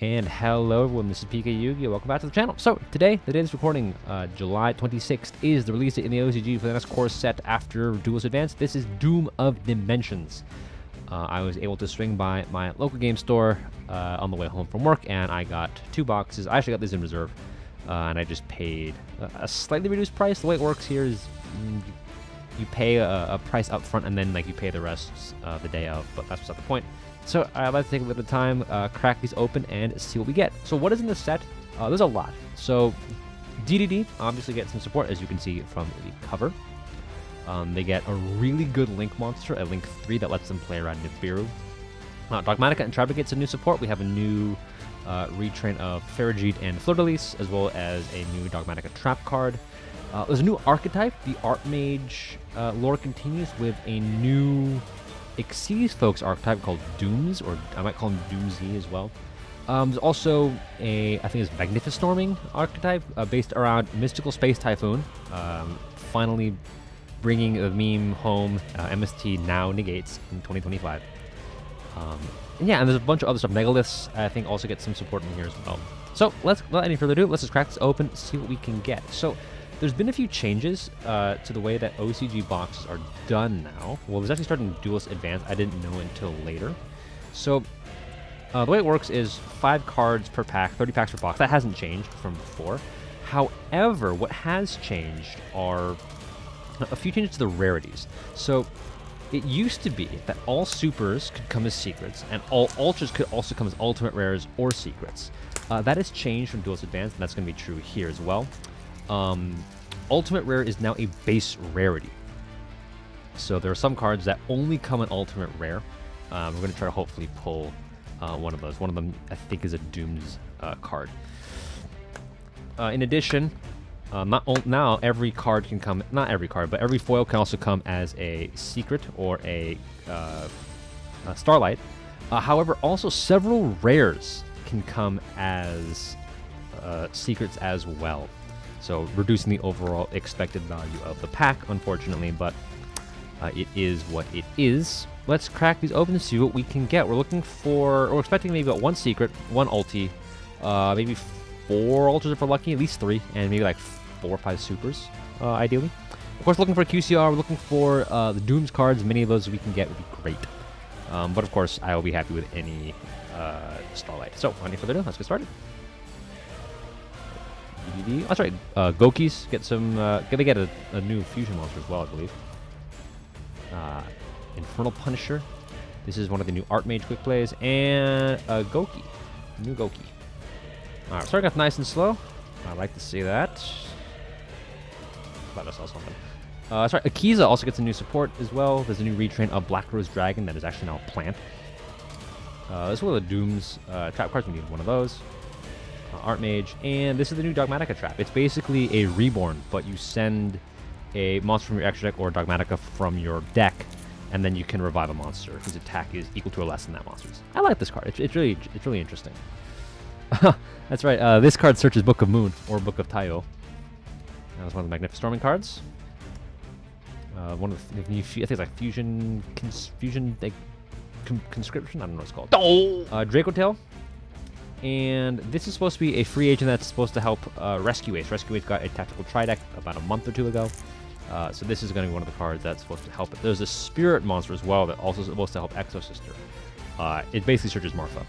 And hello everyone, this is PK Yugioh. Welcome back to the channel. So today, the day this recording, July 26th, is the release date in the OCG for the next core set after Duelist Advance. This is Doom of Dimensions. I was able to swing by my local game store on the way home from work, and I got 2 boxes. I actually got these in reserve, and I just paid a slightly reduced price. The way it works here is you pay a price up front, and then you pay the rest the day of, but that's beside the point. So I'd like to take a little bit of time, crack these open, and see what we get. So what is in this set? There's a lot. So DDD obviously gets some support, as you can see from the cover. They get a really good Link monster at Link 3 that lets them play around Nibiru. Dogmatica and Tri-Brigade some new support. We have a new retrain of Farigide and Fleur-de-Lis, as well as a new Dogmatica trap card. There's a new archetype. The Archmage lore continues with a new Xyz Folks archetype called Dooms, or I might call him Doomsy as well. There's also I think it's Magnificestorming archetype based around Mystical Space Typhoon, finally bringing the meme home. MST now negates in 2025. And yeah, and there's a bunch of other stuff. Megaliths, I think, also get some support in here as well. So without any further ado, let's just crack this open, see what we can get. So there's been a few changes to the way that OCG boxes are done now. Well, there's actually starting Duelist Advance. I didn't know until later. So the way it works is 5 cards per pack, 30 packs per box. That hasn't changed from before. However, what has changed are a few changes to the rarities. So it used to be that all supers could come as secrets, and all ultras could also come as ultimate rares or secrets. That has changed from Duelist Advance, and that's going to be true here as well. Ultimate Rare is now a base rarity. So there are some cards that only come in Ultimate Rare. We're going to try to hopefully pull one of those. One of them, I think, is a Dooms card. In addition, now every card can come, not every card, but every foil can also come as a secret or a Starlight. However, also several rares can come as secrets as well. So reducing the overall expected value of the pack, unfortunately, but it is what it is. Let's crack these open and see what we can get. We're expecting maybe about 1 secret, 1 ulti, maybe 4 ultras if we're lucky, at least 3, and maybe 4 or 5 supers, ideally. Of course, looking for QCR, we're looking for the Dooms cards. Many of those we can get would be great. But of course, I will be happy with any Starlight. So, without any further ado, let's get started. Oh, that's right. Gokis get some. They get a new fusion monster as well, I believe. Infernal Punisher. This is one of the new Archmage quick plays, and Goki, new Goki. All right, starting off nice and slow. I like to see that. Glad I saw something. Sorry, Akiza also gets a new support as well. There's a new retrain of Black Rose Dragon that is actually now a plant. This is one of the Dooms trap cards. We need one of those. Archmage, and this is the new Dogmatica trap. It's basically a reborn, but you send a monster from your extra deck or Dogmatica from your deck, and then you can revive a monster whose attack is equal to or less than that monster's. I like this card. It's really interesting. That's right. This card searches Book of Moon or Book of Taiyo. That was one of the Magnificestorming cards. One of the new, I think it's Fusion Conscription. I don't know what it's called. Draco Tail. And this is supposed to be a free agent that's supposed to help Rescue Ace. Rescue Ace got a tactical tri-deck about a month or 2 ago. So this is going to be one of the cards that's supposed to help it. There's a Spirit monster as well that also is supposed to help Exosister. It basically searches Marfa.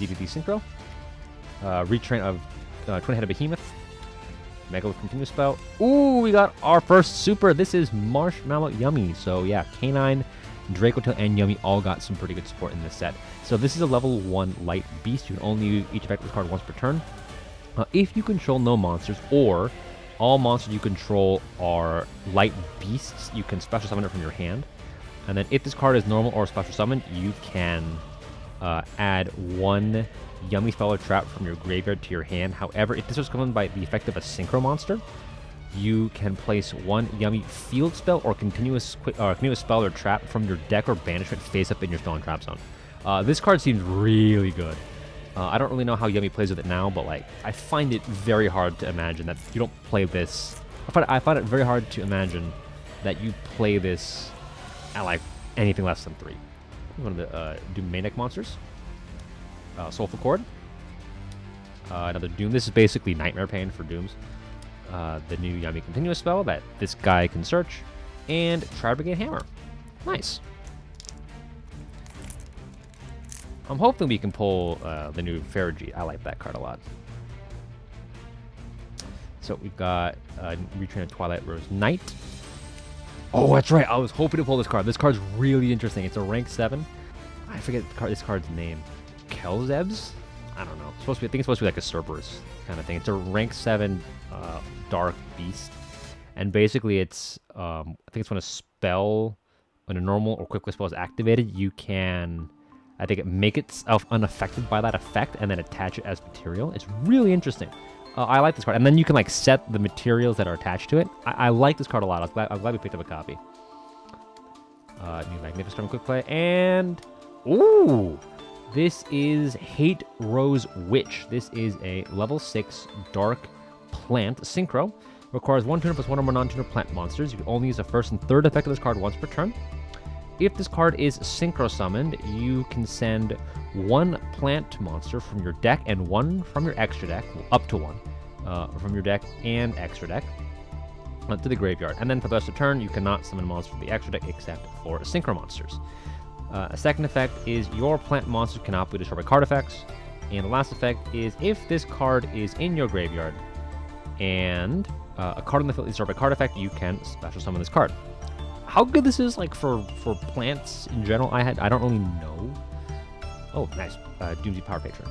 DDD Synchro. Retrain of Twin-Headed Behemoth. Megalith Continuous Spell. Ooh, we got our first super. This is Marshmallo Yummy. So yeah, Canine, Dracotail, and Yummy all got some pretty good support in this set. So this is a level 1 light beast. You can only use each effect of this card once per turn. If you control no monsters, or all monsters you control are light beasts, you can special summon it from your hand. And then if this card is normal or special summoned, you can add 1 Yummy spell or trap from your graveyard to your hand. However, if this was summoned by the effect of a synchro monster, you can place 1 Yummy field spell or continuous spell or trap from your deck or banishment face up in your spell and trap zone. This card seems really good. I don't really know how Yummy plays with it now, but I find it very hard to imagine that you don't play this. I find it very hard to imagine that you play this at anything less than 3. One of the do main deck monsters. Soulful Chord. Another Doom. This is basically Nightmare Pain for Dooms. The new Yummy Continuous spell that this guy can search. And Tri-Brigade Hammer. Nice. I'm hoping we can pull the new Ferrogy. I like that card a lot. So we've got Retrain of Twilight Rose Knight. Oh, that's right. I was hoping to pull this card. This card's really interesting. It's a rank 7. I forget this card's name. Kelzebs? I don't know. It's supposed to be, I think it's supposed to be like a Cerberus kind of thing. It's a rank 7 dark beast. And basically it's, I think it's when a spell, when a normal or quick spell is activated, you can, I think, make itself unaffected by that effect and then attach it as material. It's really interesting. I like this card. And then you can like set the materials that are attached to it. I like this card a lot. I'm glad we picked up a copy. New Magnificent Quick Play. And, ooh, this is Hate Rose Witch. This is a level 6 dark plant synchro. Requires 1 tuner plus 1 or more non-tuner plant monsters. You can only use the first and third effect of this card once per turn. If this card is synchro summoned, you can send 1 plant monster from your deck and 1 from your extra deck, up to 1 from your deck and extra deck, to the graveyard. And then for the rest of the turn, you cannot summon monsters from the extra deck except for synchro monsters. A second effect is your plant monsters cannot be destroyed by card effects. And the last effect is if this card is in your graveyard and a card in the field is destroyed by card effect, you can special summon this card. How good this is, like, for plants in general, I don't really know. Oh, nice. Doomsday Power Patron.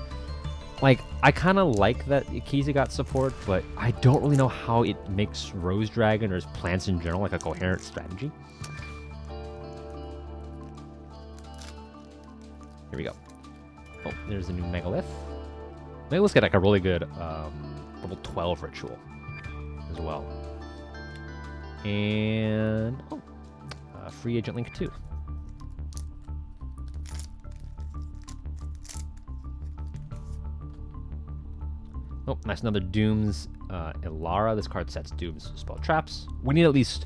Like, I kind of like that Akiza got support, but I don't really know how it makes Rose Dragon or plants in general like a coherent strategy. Here we go. Oh, there's the new Megalith. Megalith's got like a really good level 12 ritual as well. And Free Agent Link 2. Oh, nice. Another Doom's Ilara. This card sets Doom's spell traps. We need at least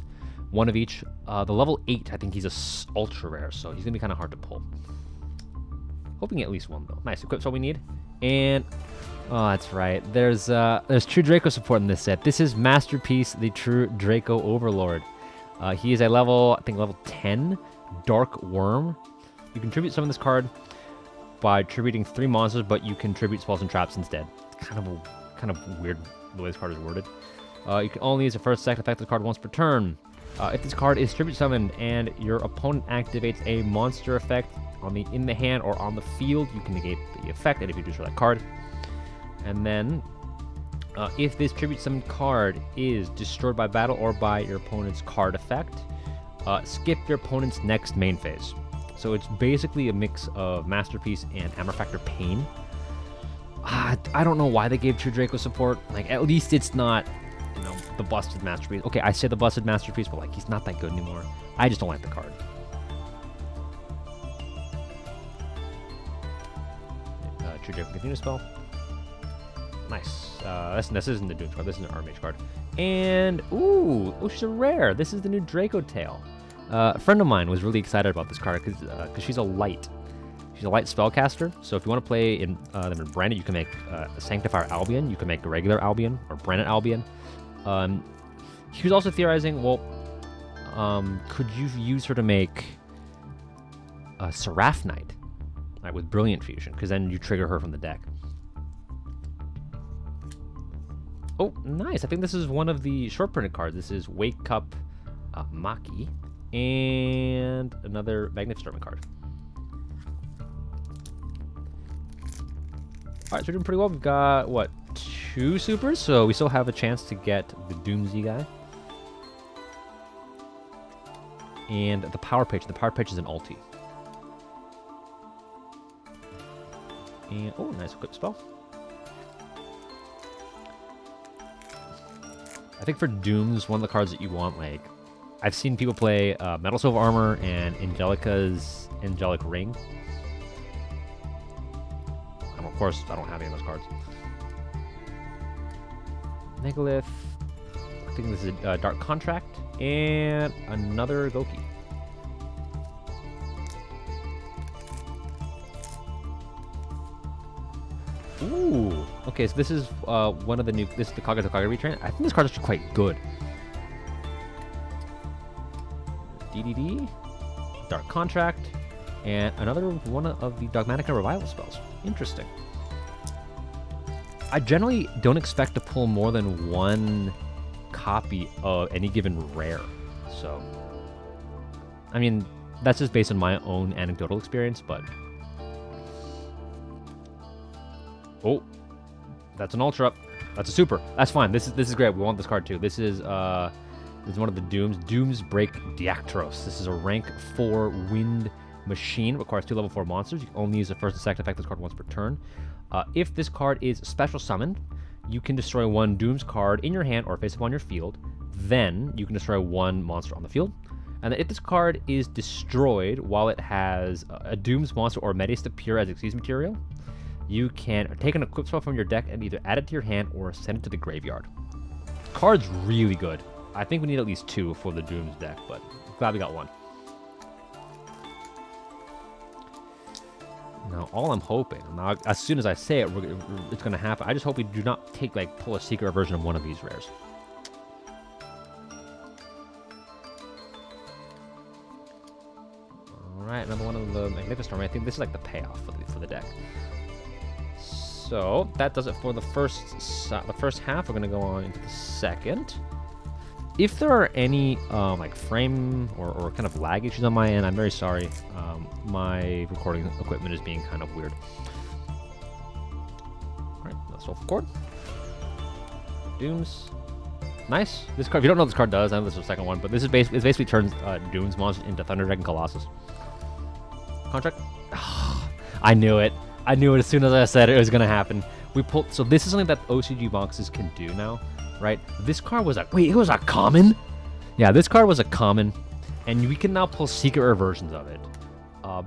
one of each. The level 8, I think he's a ultra rare, so he's going to be kind of hard to pull. Hoping at least one, though. Nice. Equip's all we need. And, oh, that's right. There's True Draco support in this set. This is Masterpiece, the True Draco Overlord. He is a level, I think level 10 Dark Worm. You contribute some of this card by tributing 3 monsters, but you contribute spells and traps instead. It's kind of weird the way this card is worded. You can only use the first second effect of the card once per turn. If this card is tribute summoned and your opponent activates a monster effect in the hand or on the field, you can negate the effect and if you destroy that card. And then if this tribute summoned card is destroyed by battle or by your opponent's card effect, skip your opponent's next main phase. So it's basically a mix of Masterpiece and Hammer Factor Pain. I don't know why they gave True Draco support. Like, at least it's not, you know, the busted Masterpiece. Okay, I say the busted Masterpiece, but like, he's not that good anymore. I just don't like the card. True Draco Continuous spell. Nice. This isn't the Doom card. This is an Armage card. And, ooh, she's a rare. This is the new Draco Tail. A friend of mine was really excited about this card because she's a light. She's a light spellcaster. So if you want to play them in Branded, you can make a Sanctifier Albion. You can make a regular Albion or Branded Albion. He was also theorizing, well, could you use her to make a Seraph Knight, right, with Brilliant Fusion? Because then you trigger her from the deck. Oh, nice. I think this is one of the short printed cards. This is Wake Up Maki and another Magnificent card. Alright, so we're doing pretty well. We've got, what, 2 supers? So we still have a chance to get the Doomsday guy. And the Power Pitch. The Power Pitch is an ulti. And, oh, nice equip spell. I think for Dooms, one of the cards that you want, like, I've seen people play Metal Silver Armor and Angelica's Angelic Ring. Of course, I don't have any of those cards. Megalith. I think this is a Dark Contract. And another Goki. Ooh. Okay, so this is one of the new. This is the Kaga to Kaga retrain. I think this card is actually quite good. DDD, Dark Contract, and another one of the Dogmatic and Revival spells. Interesting. I generally don't expect to pull more than one copy of any given rare. So, I mean, that's just based on my own anecdotal experience, but... Oh, that's an Ultra. That's a Super. That's fine. This is great. We want this card too. This is one of the Dooms. Dooms Break Diactros. This is a rank 4 wind machine. Requires 2 level 4 monsters. You can only use the first and second effect of this card once per turn. If this card is special summoned, you can destroy 1 Dooms card in your hand or face up on your field. Then you can destroy 1 monster on the field. And then if this card is destroyed while it has a Dooms monster or Maliss appear as Xyz material, you can take an equip spell from your deck and either add it to your hand or send it to the graveyard. Card's really good. I think we need at least 2 for the Dooms deck, but glad we got 1. Now, all I'm hoping, now as soon as I say it, it's going to happen. I just hope we do not pull a secret version of one of these rares. Alright, another one of the Magnificent. I think this is like the payoff for the deck. So, that does it for the first half. We're going to go on into the second. If there are any like frame or kind of lag issues on my end, I'm very sorry. My recording equipment is being kind of weird. Alright, let's roll for chord. Dooms. Nice. This card, if you don't know what this card does, I know this is the second one, but this is basically turns Dooms monsters into Thunder Dragon Colossus. Contract. I knew it. I knew it as soon as I said it was going to happen. We pulled. So this is something that OCG boxes can do now, right? This card was it was a common? Yeah, this card was a common, and we can now pull secret rare versions of it.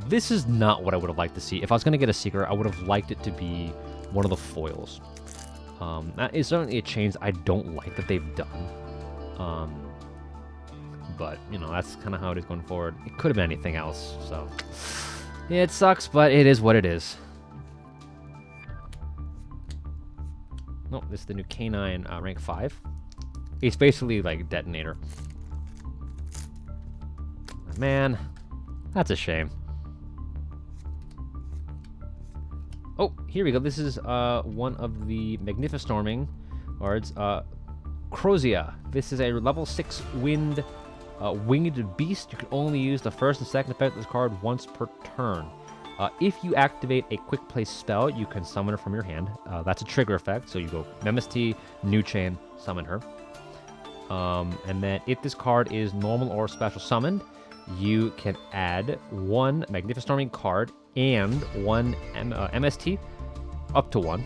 This is not what I would have liked to see. If I was going to get a secret, I would have liked it to be one of the foils. That is certainly a change I don't like that they've done. But, you know, that's kind of how it is going forward. It could have been anything else, so... Yeah, it sucks, but it is what it is. Nope, this is the new Canine rank 5. It's basically like Detonator. Man, that's a shame. Oh, here we go. This is one of the Magnificent cards. Crozia. This is a level 6 winged beast. You can only use the first and second effect of this card once per turn. If you activate a quick play spell, you can summon her from your hand. That's a trigger effect, so you go MST, New Chain, summon her. And then if this card is normal or special summoned, you can add 1 Magnificent Storming card and 1 MST, up to 1,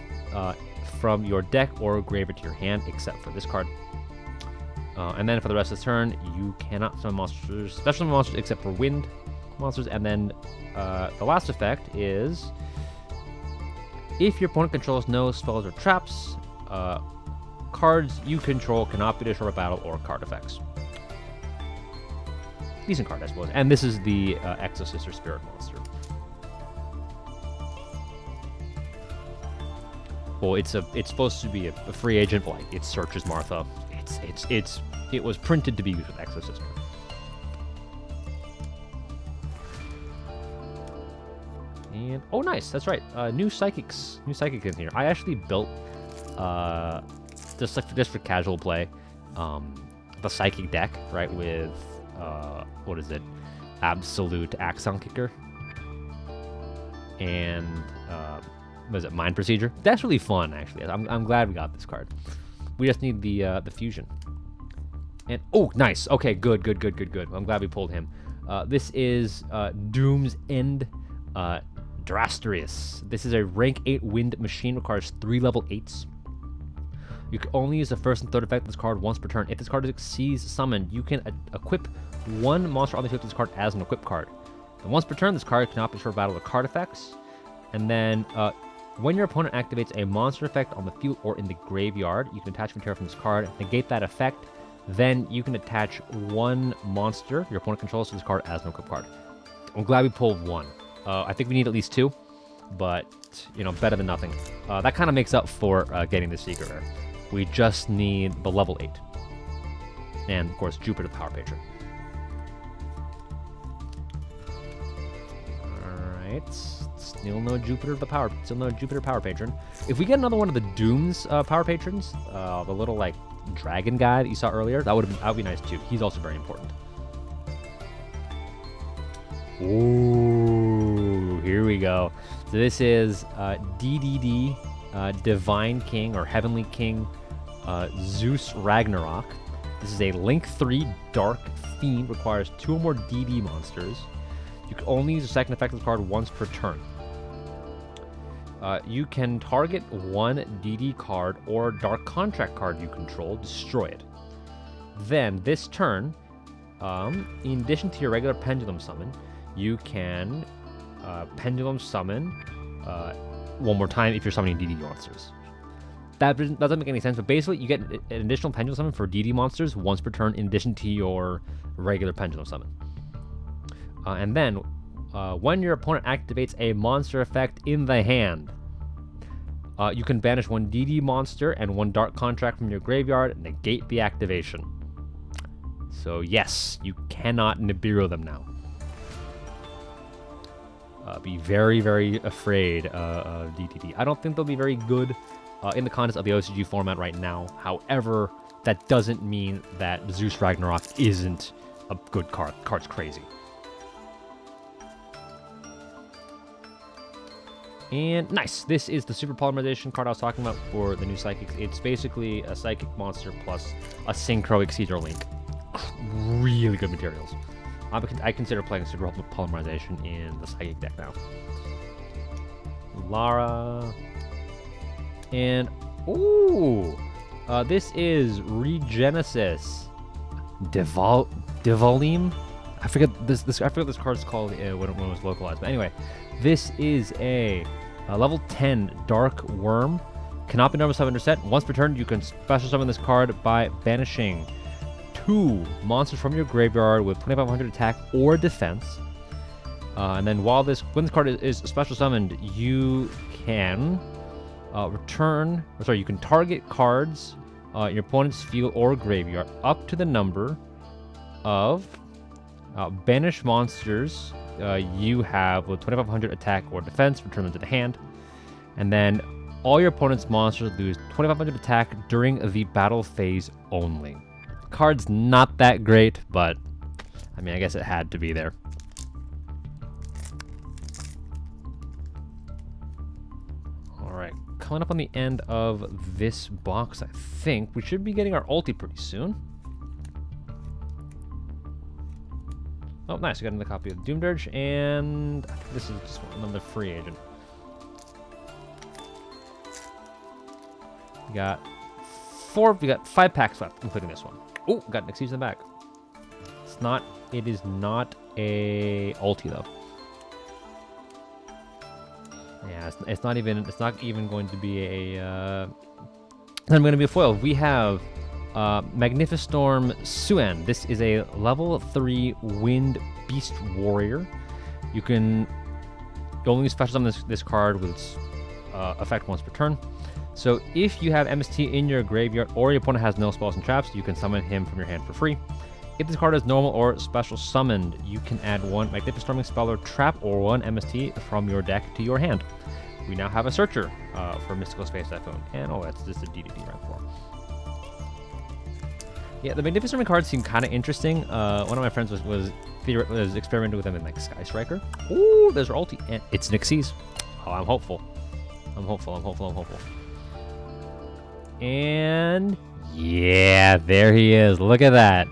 from your deck or graveyard to your hand, except for this card. And then for the rest of the turn, you cannot summon monsters, special monsters, except for wind monsters. And then the last effect is, if your opponent controls no spells or traps, cards you control cannot be destroyed by battle or card effects. Decent card, I suppose. And this is the Exorcist or Spirit monster. Well, it's supposed to be a free agent, but like, it searches Martha. It was printed to be used with Exorcist. And oh, nice, that's right. New psychic in here. I actually built just for casual play, the psychic deck, right, with what is it? Absolute Axon Kicker and was it Mind Procedure? That's really fun, actually. I'm glad we got this card. We just need the fusion. And oh, nice. Okay, good. I'm glad we pulled him. This is Doom's End Drastorious. This is a rank 8 wind machine, requires 3 level 8s. You can only use the first and third effect of this card once per turn. If this card exceeds summoned, you can equip 1 monster on the field of this card as an equip card. And once per turn, this card cannot be destroyed by battle with card effects. And then when your opponent activates a monster effect on the field or in the graveyard, you can attach material from this card, negate that effect. Then you can attach 1 monster your opponent controls to this card as an equip card. I'm glad we pulled 1. I think we need at least 2, but least, you know, better than nothing. That kind of makes up for getting the secret rare. We just need the level 8. And, of course, Jupiter the Power Patron. Alright. Still no Jupiter the Power. Still no Jupiter Power Patron. If we get another one of the Doom's Power Patrons, the little, like, dragon guy that you saw earlier, that would be nice too. He's also very important. Ooh, here we go. So this is DDD, Divine King or Heavenly King, Zeus Ragnarok. This is a Link 3 Dark Fiend, requires 2 or more DD monsters. You can only use a second effect of the card once per turn. You can target one DD card or Dark Contract card you control, destroy it. Then, this turn, in addition to your regular Pendulum Summon, you can Pendulum Summon one more time if you're summoning DD monsters. That doesn't make any sense, but basically you get an additional Pendulum Summon for DD monsters once per turn in addition to your regular Pendulum Summon. And then, when your opponent activates a monster effect in the hand, you can banish one DD monster and one Dark Contract from your graveyard and negate the activation. So yes, you cannot Nibiru them now. Be very, very afraid of DDD. I don't think they'll be very good in the context of the OCG format right now. However, that doesn't mean that Zeus Ragnarok isn't a good card. The card's crazy. And nice. This is the Super Polymerization card I was talking about for the new Psychics. It's basically a Psychic monster plus a Synchro Exceeder Link. Really good materials. I consider playing Super Polymerization in the Psychic deck now. Lara. And, ooh! This is Regenesis. Divalim? I forget what this card's called when it was localized. But anyway, this is a level 10 Dark Worm. Cannot be number 7 or set. Once per turn, you can special summon this card by banishing 2 monsters from your graveyard with 2500 attack or defense. And then when this card is special summoned, you can you can target cards in your opponent's field or graveyard up to the number of banish monsters you have with 2500 attack or defense, return them to the hand. And then all your opponent's monsters lose 2500 attack during the battle phase only. Card's not that great, but I mean, I guess it had to be there. Alright, coming up on the end of this box, I think we should be getting our ulti pretty soon. Oh, nice. We got another copy of Doom Dirge, and I think this is just another free agent. We got 5 packs left, including this one. Oh, got an Exceed in the back. It is not a ulti though. Yeah, it's not even going to be a foil. We have Magnificestorm Suen. This is a level 3 Wind Beast Warrior. You can only special summon this card with its effect once per turn. So if you have MST in your graveyard or your opponent has no spells and traps, you can summon him from your hand for free. If this card is normal or special summoned, you can add 1 Magnificestorming spell or trap or 1 MST from your deck to your hand. We now have a Searcher for Mystical Space Typhoon. And that's just a DDD rank 4. Yeah, the Magnificestorming cards seem kind of interesting. One of my friends was experimenting with them in like Sky Striker. Ooh, there's our ulti, and it's an Xyz. Oh, I'm hopeful. I'm hopeful. And yeah, there he is. Look at that.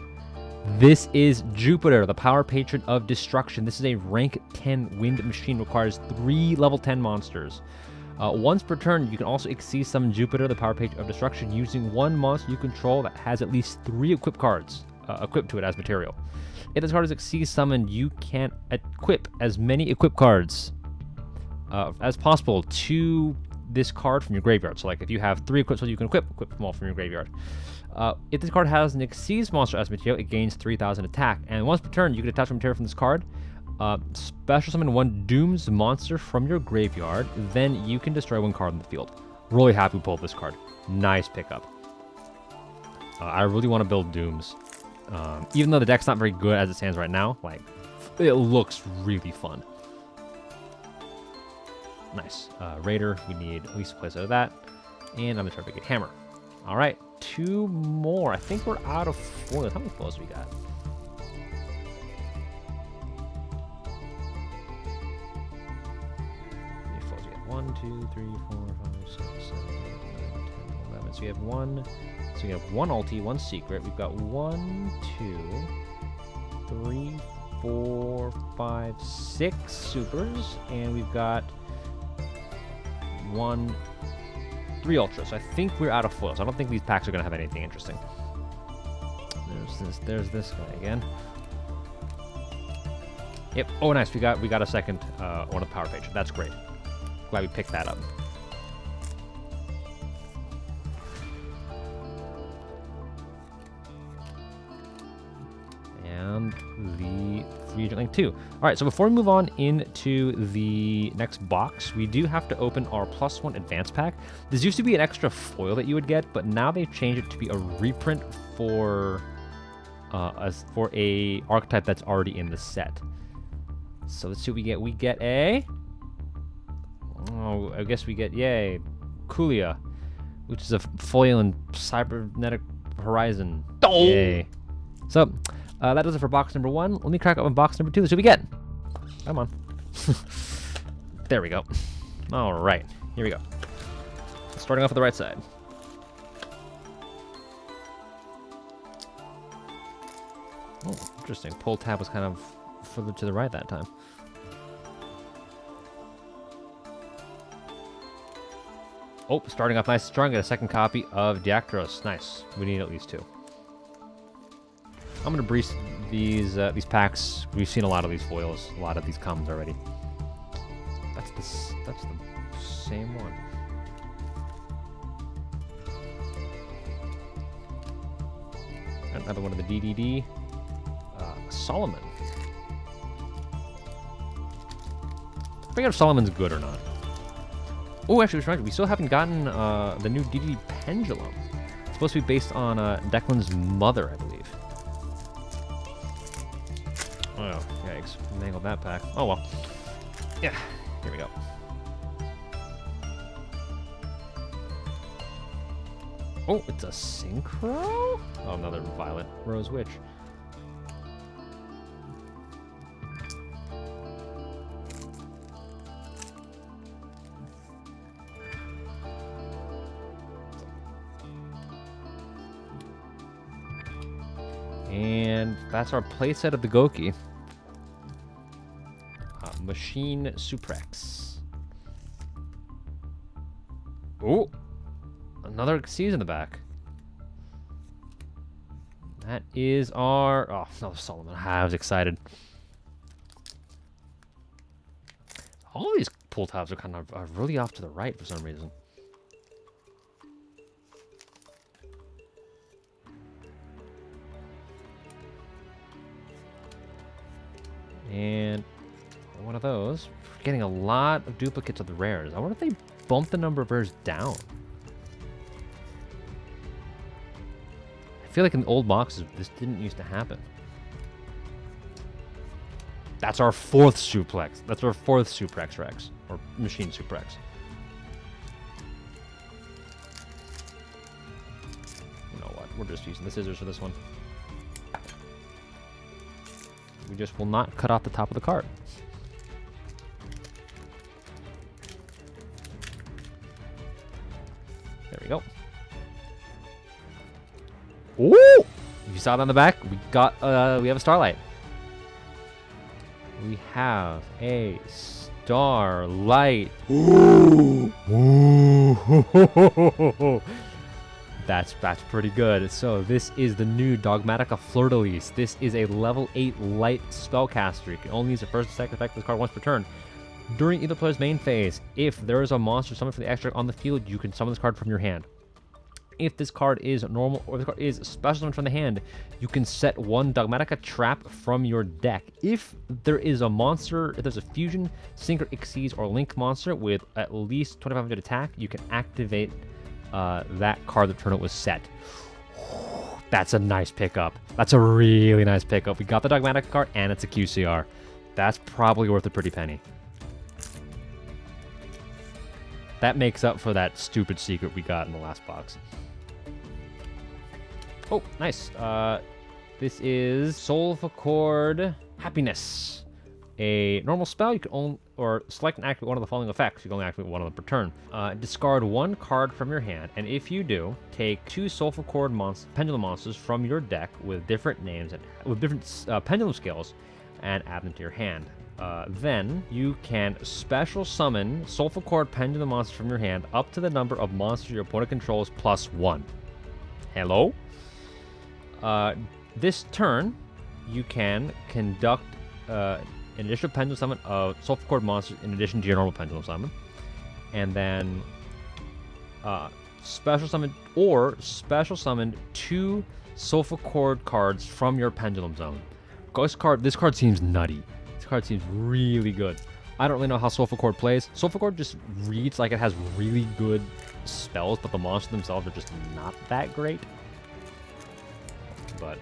This is Jupiter, the Power Patron of Destruction. This is a rank 10 wind machine, requires 3 level 10 monsters. Once per turn, you can also Exceed summon Jupiter, the Power Patron of Destruction, using 1 monster you control that has at least 3 equip cards equipped to it as material. If this card is Exceed summoned, you can equip as many equip cards as possible to this card from your graveyard. So like if you have 3 equips, so you can equip them all from your graveyard. If this card has an Exceed monster as material, it gains 3000 attack. And once per turn, you can attach a material from this card Special summon one Doom's monster from your graveyard, then you can destroy one card on the field. Really happy we pulled this card. Nice pickup. I really want to build Dooms. Even though the deck's not very good as it stands right now, like, it looks really fun. Nice. Raider, we need at least a place out of that. And I'm going to try to get Hammer. All right, 2 more. I think we're out of foils. How many foils do we got? How many foils do we have? 1, 2, 3, 4, 5, 6, 7, 8, 9, 10, 11. So we have one. So we have 1 ulti, 1 secret. We've got 1, 2, 3, 4, 5, 6 supers, and we've got 1, 3 ultras. So I think we're out of foils. I don't think these packs are gonna have anything interesting. There's this guy again. Yep. Oh, nice. We got a second one of the power page. That's great. Glad we picked that up. And the 3 Link 2. All right, so before we move on into the next box, we do have to open our +1 advance pack. This used to be an extra foil that you would get, but now they've changed it to be a reprint for a archetype that's already in the set. So let's see what we get. We get a... Oh, I guess we get, yay, Kulia, which is a foil in Cybernetic Horizon. Oh! Yay. So... that does it for box number 1. Let me crack open box number 2. Let's see what we get. Come on. There we go. All right. Here we go. Starting off with the right side. Oh, interesting. Pull tab was kind of further to the right that time. Oh, starting off nice and strong. Get a second copy of Drastorious. Nice. We need at least 2. I'm gonna breeze these packs. We've seen a lot of these foils, a lot of these commons already. That's the same one. Another one of the DDD. Solomon. I forget if Solomon's good or not. Oh, actually, we still haven't gotten the new DDD Pendulum. It's supposed to be based on Declan's mother, I believe. Oh, yikes. Mangled that pack. Oh, well. Yeah, here we go. Oh, it's a Synchro? Oh, another Violet Rose Witch. And that's our playset of the Goki. Machine Suprex. Oh, another Xyz in the back. That is our... Oh, no, Solomon. I was excited. All of these pull tabs are kind of really off to the right for some reason. And one of those. We're getting a lot of duplicates of the rares. I wonder if they bumped the number of rares down. I feel like in the old boxes, this didn't used to happen. That's our 4th suplex. That's our 4th Suprex Rex. Or Machine Suprex. You know what? We're just using the scissors for this one. We just will not cut off the top of the card. There we go. Ooh! If you saw it on the back, we have a Starlight. We have a Starlight. Ooh! Ooh! That's pretty good. So this is the new Dogmatica Fleur-de-Lis. This is a level 8 light spellcaster. You can only use the first and second effect of this card once per turn. During either player's main phase, if there is a monster summoned for the extra on the field, you can summon this card from your hand. if this card is normal or this card is special summon from the hand, you can set one Dogmatica trap from your deck. If there is a monster, if there's a fusion, sync, or exceeds, or link monster with at least 2500 attack, you can activate that card the turn it was set. That's a nice pickup. That's a really nice pickup. We got the Dogmatica card and it's a QCR. That's probably worth a pretty penny. That makes up for that stupid secret we got in the last box. Oh, nice. This is Solfachord Happiness. A normal spell, you can only, or select and activate one of the following effects. You can only activate one of them per turn. Discard one card from your hand, and if you do, take two Solfachord pendulum monsters from your deck with different names and with different pendulum skills, and add them to your hand. Then you can special summon Solfachord pendulum monsters from your hand up to the number of monsters your opponent controls +1. Hello? This turn, you can conduct an additional pendulum summon of Solfachord monsters in addition to your normal pendulum summon. And then special summon two Solfachord cards from your pendulum zone. This card seems nutty. This card seems really good. I don't really know how Solfachord plays. Solfachord just reads like it has really good spells, but the monsters themselves are just not that great. But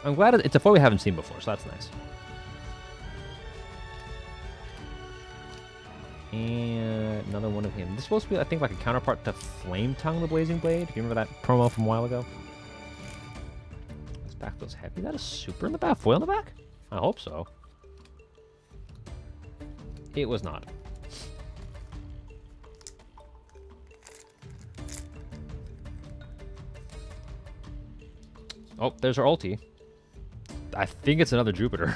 I'm glad it's a foil we haven't seen before, so that's nice. And another one of him. This is supposed to be, I think, like a counterpart to Flame Tongue the Blazing Blade. Do you remember that promo from a while ago? This back feels heavy. Is that a super in the back? Foil in the back? I hope so. It was not. Oh, there's our ulti. I think it's another Jupiter.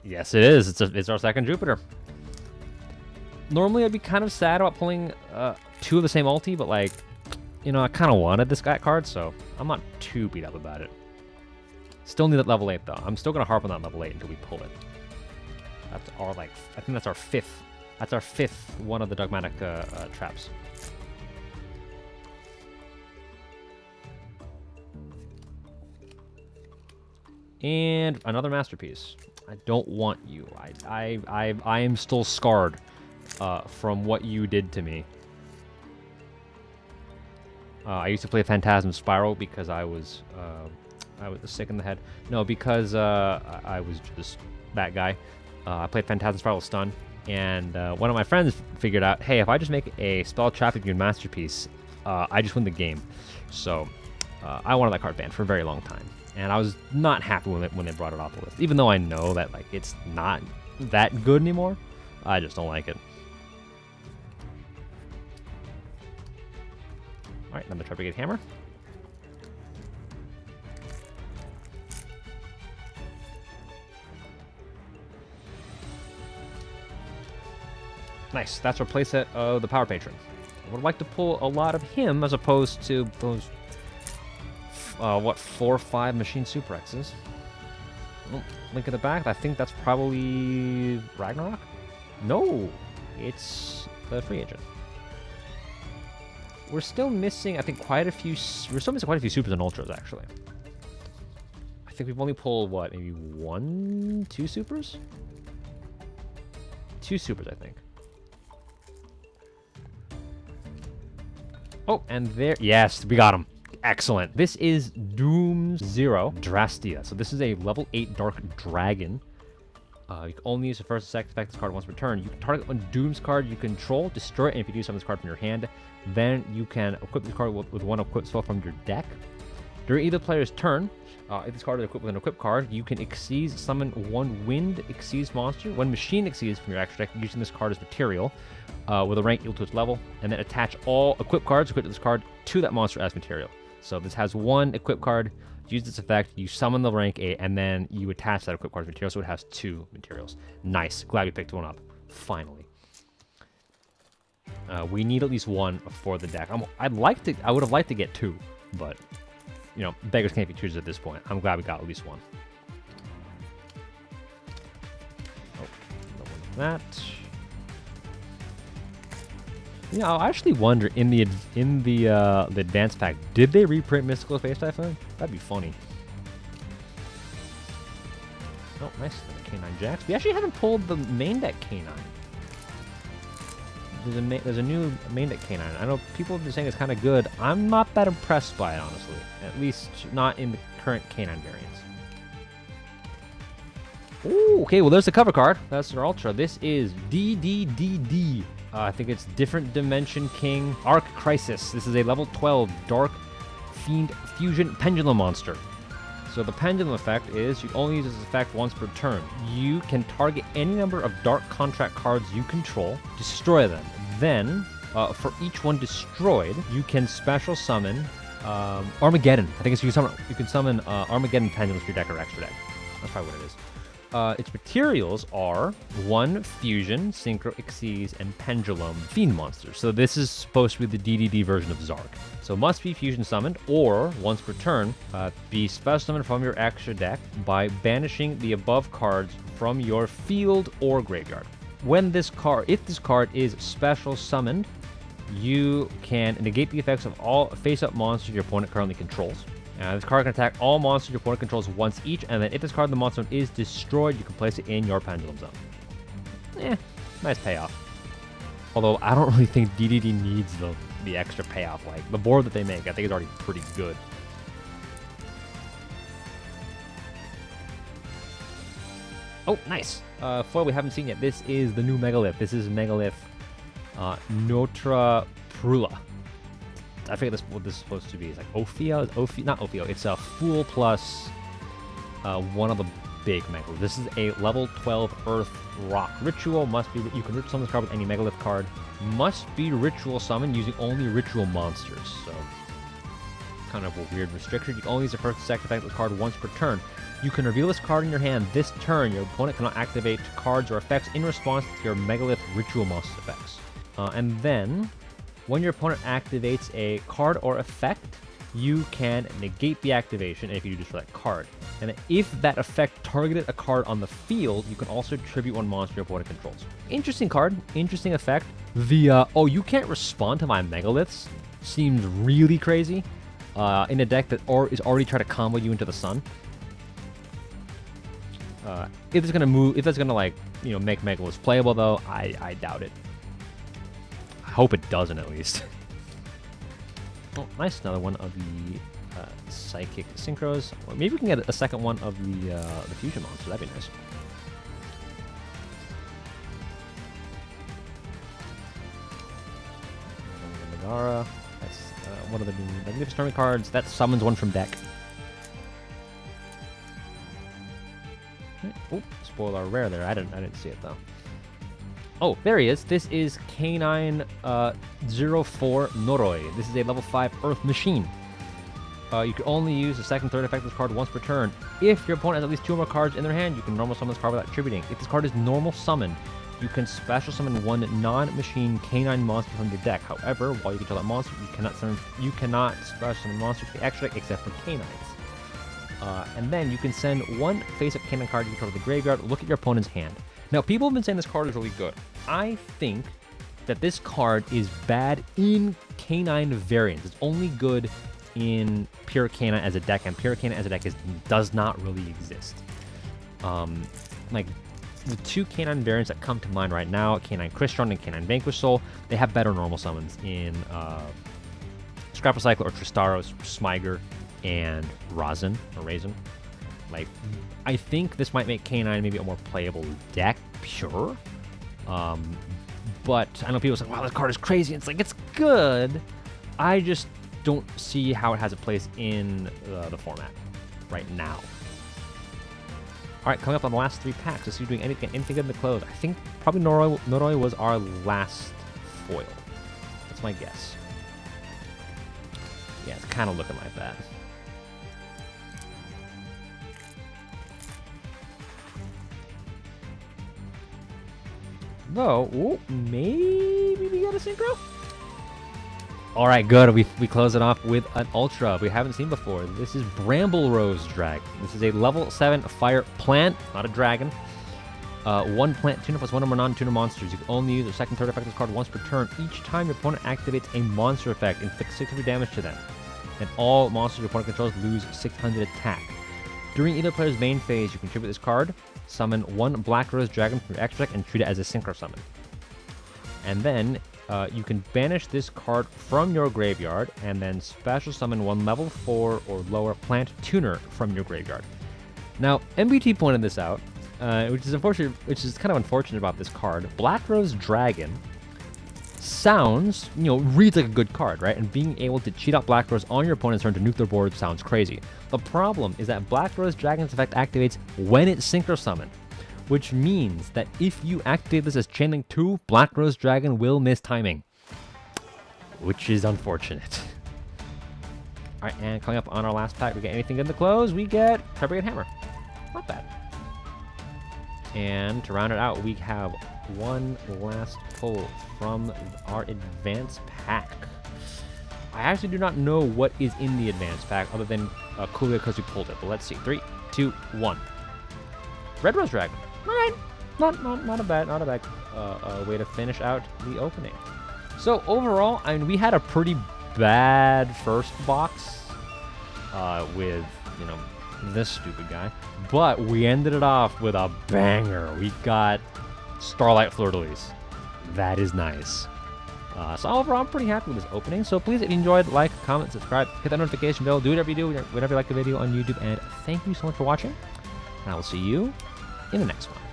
Yes, it is. It's our second Jupiter. Normally, I'd be kind of sad about pulling two of the same ulti, but like, you know, I kind of wanted this guy card, so I'm not too beat up about it. Still need that level 8 though. I'm still gonna harp on that level 8 until we pull it. That's our I think that's our fifth. That's our fifth one of the dogmatic traps. And another masterpiece. I don't want you. I am still scarred from what you did to me. I used to play Phantasm Spiral because I was sick in the head. No, because I was just that guy. I played Phantasm Spiral Stun, and one of my friends figured out, hey, if I just make a spell trap immune masterpiece, I just win the game. So I wanted that card banned for a very long time. And I was not happy when they brought it off the list. Even though I know that like it's not that good anymore, I just don't like it. All right, another Tri-Brigade hammer. Nice, that's our playset of the Power Patron. I would like to pull a lot of him as opposed to those 4 or 5 machine Super X's. Oh, link at the back. I think that's probably Ragnarok. No, it's the free agent. We're still missing, I think, quite a few. We're still missing quite a few supers and ultras, actually. I think we've only pulled what, maybe 1, 2 supers. 2 supers, I think. Oh, and there, yes, we got him. Excellent. This is Doom 0 Drastorious. So this is a level 8 Dark Dragon. You can only use the first and second effect this card once per turn. You can target one Doom's card you control, destroy it, and if you do summon this card from your hand, then you can equip this card with one equipped spell from your deck. During either player's turn, if this card is equipped with an equipped card, you can summon one Wind Exceeds monster, one Machine Exceeds from your extra deck, using this card as material, with a rank equal to its level, and then attach all equipped cards equipped to this card to that monster as material. So this has one equipped card, use this effect, you summon the rank 8, and then you attach that equipped card to material, so it has 2 materials. Nice. Glad we picked one up. Finally. We need at least 1 for the deck. I would have liked to get 2, but, you know, beggars can't be choosers at this point. I'm glad we got at least 1. Oh, no one like that. Yeah, I actually wonder in the advanced pack, did they reprint Mystical Space Typhoon? That'd be funny. Oh, nice. Another K9 Jax. We actually haven't pulled the main deck K9. There's a new main deck K9. I know people have been saying it's kind of good. I'm not that impressed by it, honestly. At least not in the current K9 variants. Ooh, okay, well, there's the cover card. That's our Ultra. This is DDDD. I think it's Different Dimension King Arc Crisis. This is a level 12 Dark Fiend Fusion Pendulum monster. So the pendulum effect is you only use this effect once per turn. You can target any number of Dark Contract cards you control, destroy them. Then, for each one destroyed, you can special summon Armageddon. I think it's you can summon Armageddon pendulums to your deck or extra deck. That's probably what it is. Its materials are 1 Fusion, Synchro, Xyz, and Pendulum Fiend monsters. So this is supposed to be the DDD version of Zark. So must be Fusion summoned, or once per turn, be special summoned from your extra deck by banishing the above cards from your field or graveyard. If this card is special summoned, you can negate the effects of all face-up monsters your opponent currently controls. This card can attack all monsters your opponent controls once each, and then if this card in the monster zone is destroyed, you can place it in your Pendulum zone. Nice payoff. Although I don't really think DDD needs the extra payoff. Like, the board that they make, I think is already pretty good. Oh, nice. Foil we haven't seen yet. This is the new Megalith. This is Megalith Notre Prula. I forget what this is supposed to be. It's like Ophio? Not Ophio. It's a Fool plus one of the big Megalith. This is a level 12 Earth Rock. Ritual must be... You can ritual summon this card with any Megalith card. Must be ritual summoned using only ritual monsters. So, kind of a weird restriction. You can only use the first and second effect of this card once per turn. You can reveal this card in your hand this turn. Your opponent cannot activate cards or effects in response to your Megalith ritual monster effects. And then... when your opponent activates a card or effect, you can negate the activation if you do destroy that card. And if that effect targeted a card on the field, you can also tribute one monster your opponent controls. Interesting card, interesting effect. Oh, you can't respond to my Megaliths seems really crazy in a deck that is already trying to combo you into the sun. If it's gonna like, make Megaliths playable though, I doubt it. Hope it doesn't, at least. Oh, nice. Another one of the Psychic Synchros. Or maybe we can get a second one of the Fusion Monster. That'd be nice. Megara. That's one of the Magnificent Tournament cards. That summons one from deck. Oh, spoiler rare there. I didn't see it though. Oh, there he is. This is K9 04 Noroi. This is a level 5 Earth Machine. You can only use the second, third effect of this card once per turn. If your opponent has at least 2 or more cards in their hand, you can normal summon this card without attributing. If this card is normal summoned, you can special summon one non-machine K9 monster from your deck. However, while you control that monster, you cannot special summon monsters to the extra deck except for K9s. And then you can send one face-up K9 card you control to the graveyard. Look at your opponent's hand. Now, people have been saying this card is really good. I think that this card is bad in K9 variants. It's only good in Pure K9 as a deck, and Pure K9 as a deck does not really exist. Like, the 2 K9 variants that come to mind right now, K9 Crystron and K9 Vanquish Soul, they have better normal summons in Scrap Recycle or Drastorious, Smyger, and Raisin. Like, I think this might make K9 maybe a more playable deck, pure. But I know people say, wow, this card is crazy. It's like, it's good. I just don't see how it has a place in the format right now. All right, coming up on the last 3 packs. Let's see if we're doing anything good in the close. I think probably Noroi was our last foil. That's my guess. Yeah, it's kind of looking like that. Though, ooh, maybe we got a synchro? All right, good. We close it off with an Ultra we haven't seen before. This is Bramble Rose Dragon. This is a level 7 fire plant, not a dragon. 1 plant tuner plus 1 or more non-tuner monsters. You can only use the second, third effect of this card once per turn. Each time your opponent activates a monster effect, inflict 600 damage to them. And all monsters your opponent controls lose 600 attack. During either player's main phase, you contribute this card, summon 1 Black Rose Dragon from your extra deck, and treat it as a synchro summon. And then you can banish this card from your graveyard, and then special summon 1 level 4 or lower plant tuner from your graveyard. Now, MBT pointed this out, which is unfortunate, which is kind of unfortunate about this card. Black Rose Dragon sounds, reads like a good card, right? And being able to cheat out Black Rose on your opponent's turn to nuke their board sounds crazy. The problem is that Black Rose Dragon's effect activates when it's synchro summoned, which means that if you activate this as Chainlink 2, Black Rose Dragon will miss timing, which is unfortunate. All right, and coming up on our last pack, we get anything in the close, we get Tri-Brigade Hammer. Not bad. And to round it out, we have one last pull from our advanced pack. I actually do not know what is in the advanced pack other than Coolio because we pulled it. But let's see. 3, 2, 1. Red Rose Dragon. All right, not a bad way to finish out the opening. So overall, I mean, we had a pretty bad first box with this stupid guy, but we ended it off with a banger. We got Starlight Fleur-de-Lis. That is nice. So overall, I'm pretty happy with this opening. So please, if you enjoyed, like, comment, subscribe, hit that notification bell, do whatever you do, whenever you like the video on YouTube, and thank you so much for watching. And I will see you in the next one.